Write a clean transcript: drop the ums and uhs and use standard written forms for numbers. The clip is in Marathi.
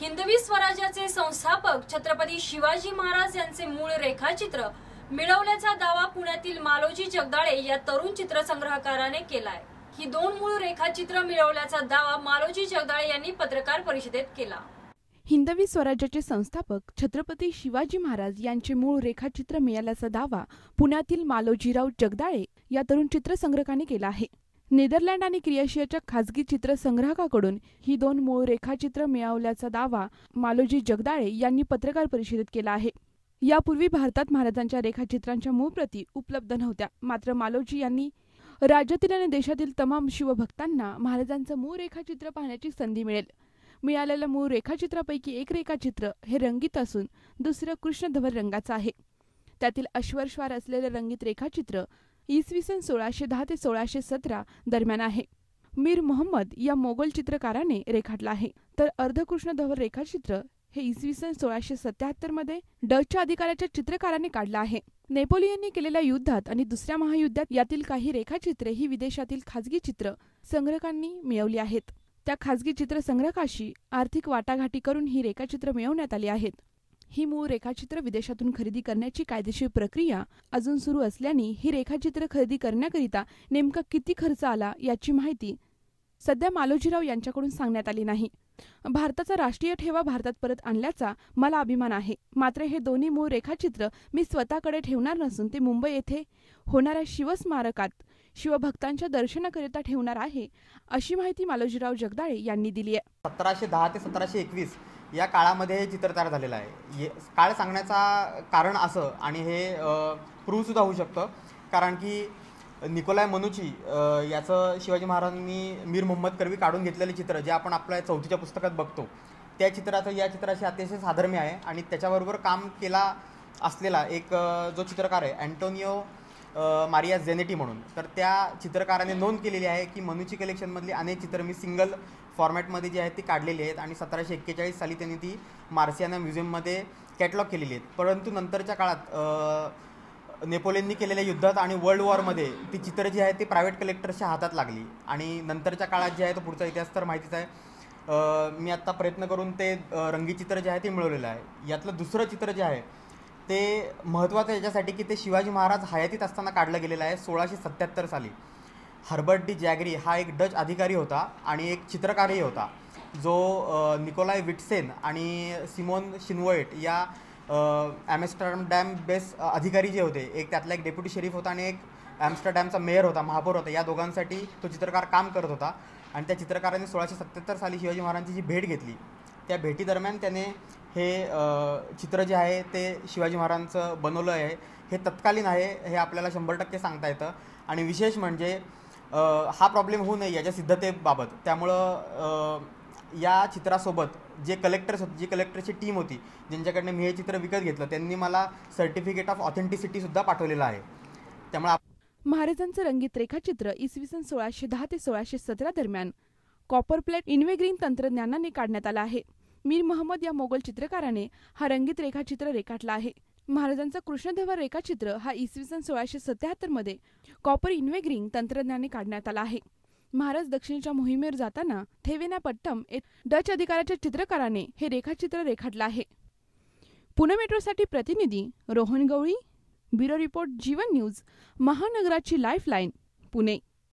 हिंदवी स्वराज्याचे संस्थापक छत्रपती शिवाजी महाराज यांचे मूळ रेखाचित्र मिळवल्याचा दावा पुण्यातील मालोजी जगदाळे या तरुण चित्रसंग्रहकाराने केलाय। ही दोन मूळ रेखाचित्र मिळवल्याचा दावा मालोजी जगदाळे यांनी पत्रकार परिषदेत केला। हिंदवी स्वराज्याचे संस्थापक छत्रपती शिवाजी महाराज यांचे मूळ रेखाचित्र मिळाल्याचा दावा पुण्यातील मालोजीराव जगदाळे या तरुण चित्रसंग्रहकाने केला आहे। नेदरलँड आणि क्रोएशियाच्या खासगी चित्रसंग्राहकाकडून ही दोन मूळ रेखाचित्र मिळवल्याचा दावा मालोजी जगदाळे यांनी पत्रकार परिषदेत केला आहे। यापूर्वी भारतात महाराजांच्या रेखाचित्रांच्या मूळ प्रती उपलब्ध नव्हत्या, मात्र मालोजी यांनी राज्यातील आणि देशातील तमाम शिवभक्तांना महाराजांचं मूळ रेखाचित्र पाहण्याची संधी मिळेल। मिळालेल्या मूळ रेखाचित्रापैकी एक रेखाचित्र हे रंगीत असून दुसरं कृष्णधवल रंगाचं आहे। त्यातील अश्वस्वार असलेले रंगीत रेखाचित्र इसवी सन 1610 ते 1617 दरम्यान आहे। मीर मोहम्मद या मोगल चित्रकाराने रेखाटला आहे, तर अर्धकृष्णधवल रेखाचित्र हे इसवी सन 1677 मध्ये डचच्या अधिकाऱ्याच्या चित्रकाराने काढलं आहे। नेपोलियनने केलेल्या युद्धात आणि दुसऱ्या महायुद्धात यातील काही रेखाचित्रे ही विदेशातील खासगी चित्र संग्रहकांनी मिळवली आहेत। त्या खासगी चित्रसंग्रहकाशी आर्थिक वाटाघाटी करून ही रेखाचित्र मिळवण्यात आली आहेत। ही मूळ रेखाचित्र विदेशातून खरेदी करण्याची कायदेशीर प्रक्रिया अजून सुरू असल्याने ही रेखाचित्र खरेदी करण्याकरिता नेमका किती खर्च आला याची माहिती सध्या मालोजीराव यांच्याकडून सांगण्यात आली नाही। भारताचा राष्ट्रीय ठेवा भारतात परत आणल्याचा मला अभिमान आहे, मात्र हे दोन्ही मूळ रेखाचित्र मी स्वतःकडे ठेवणार नसून ते मुंबई येथे होणाऱ्या शिवस्मारकात शिवभक्तांच्या दर्शनाकरिता ठेवणार आहे, अशी माहिती मालोजीराव जगदाळे यांनी दिली आहे। 1710 ते 1721 या काळामध्ये हे चित्र तयार झालेलं आहे। काळ सांगण्याचा कारण असं, आणि हे प्रूव्ह सुद्धा होऊ शकतं, कारण की निकोलाय मनुची याचं शिवाजी महाराजांनी मीर मोहम्मद करवी काढून घेतलेले चित्र जे आपण आपल्या 4थीच्या पुस्तकात बघतो, त्या चित्राचं या चित्राशी अतिशय साधर्म्य आहे। आणि त्याच्याबरोबर काम केला असलेला एक जो चित्रकार आहे अँटोनियो मारिया झेनेटी म्हणून, तर त्या चित्रकाराने नोंद केलेली आहे की मनुची कलेक्शनमधली अनेक चित्र मी सिंगल फॉर्मॅटमध्ये जी आहेत ती काढलेली आहेत आणि 1741 साली त्यांनी ती मार्सियाना म्युझियममध्ये कॅटलॉग केलेली आहेत। परंतु नंतरच्या काळात नेपोलियननी केलेल्या युद्धात आणि वर्ल्ड वॉरमध्ये ती चित्र जी आहेत ती प्रायव्हेट कलेक्टर्सच्या हातात लागली आणि नंतरच्या काळात जे आहे तो पुढचा इतिहास तर माहितीच आहे। मी आत्ता प्रयत्न करून ते रंगीत चित्र जे आहे ते मिळवलेलं आहे। यातलं दुसरं चित्र जे आहे ते महत्त्वाचं याच्यासाठी की ते शिवाजी महाराज हयातीत असताना काढलं गेलेलं आहे 1677 साली। हर्बर्ट डी जॅगरी हा एक डच अधिकारी होता आणि एक चित्रकारही होता, जो निकोलाय विटसेन आणि सिमोन शिनवोएट या ॲम्स्टरडॅम बेस अधिकारी जे होते, एक त्यातला एक डेप्युटी शेरीफ होता आणि एक ॲम्स्टरडॅमचा मेयर होता, महापौर होता, या दोघांसाठी तो चित्रकार काम करत होता। आणि त्या चित्रकाराने 1677 साली शिवाजी महाराजांची जी भेट घेतली, त्या भेटीदरम्यान त्याने हे चित्र जे आहे ते शिवाजी महाराजांचं बनवलं आहे। हे तत्कालीन आहे हे आपल्याला 100% सांगता येतं। आणि विशेष म्हणजे हा प्रॉब्लेम होऊ नये याच्या सिद्धतेबाबत, त्यामुळं या चित्रासोबत जे कलेक्टर्स होते, जी कलेक्टरची टीम होती ज्यांच्याकडनं मी हे चित्र विकत घेतलं, त्यांनी मला सर्टिफिकेट ऑफ ऑथेंटिसिटीसुद्धा पाठवलेलं आहे। त्यामुळे महाराजांचं रंगीत रेखाचित्र इसवी सन 1610 ते 1617 दरम्यान कॉपर प्लेट इन्वेग्रिंग तंत्रज्ञानाने काढण्यात आला आहे। मीर मोहम्मद या मोगल चित्रकाराने हा रंगीत रेखाचित्र रेखाटला आहे। महाराजांचा कृष्णधवल रेखाचित्र हा इसवी सन 1677 मध्ये कॉपर इन्वेग्रिंग तंत्रज्ञानाने काढण्यात आला आहे। महाराज दक्षिणेच्या मोहिमेवर जाताना थेवेनापट्टम डच अधिकाऱ्याच्या चित्रकाराने हे रेखाचित्र रेखाटलं आहे। पुणे मेट्रोसाठी प्रतिनिधी रोहन गवळी, ब्युरो रिपोर्ट जीवन न्यूज, महानगराची लाईफलाईन, पुणे।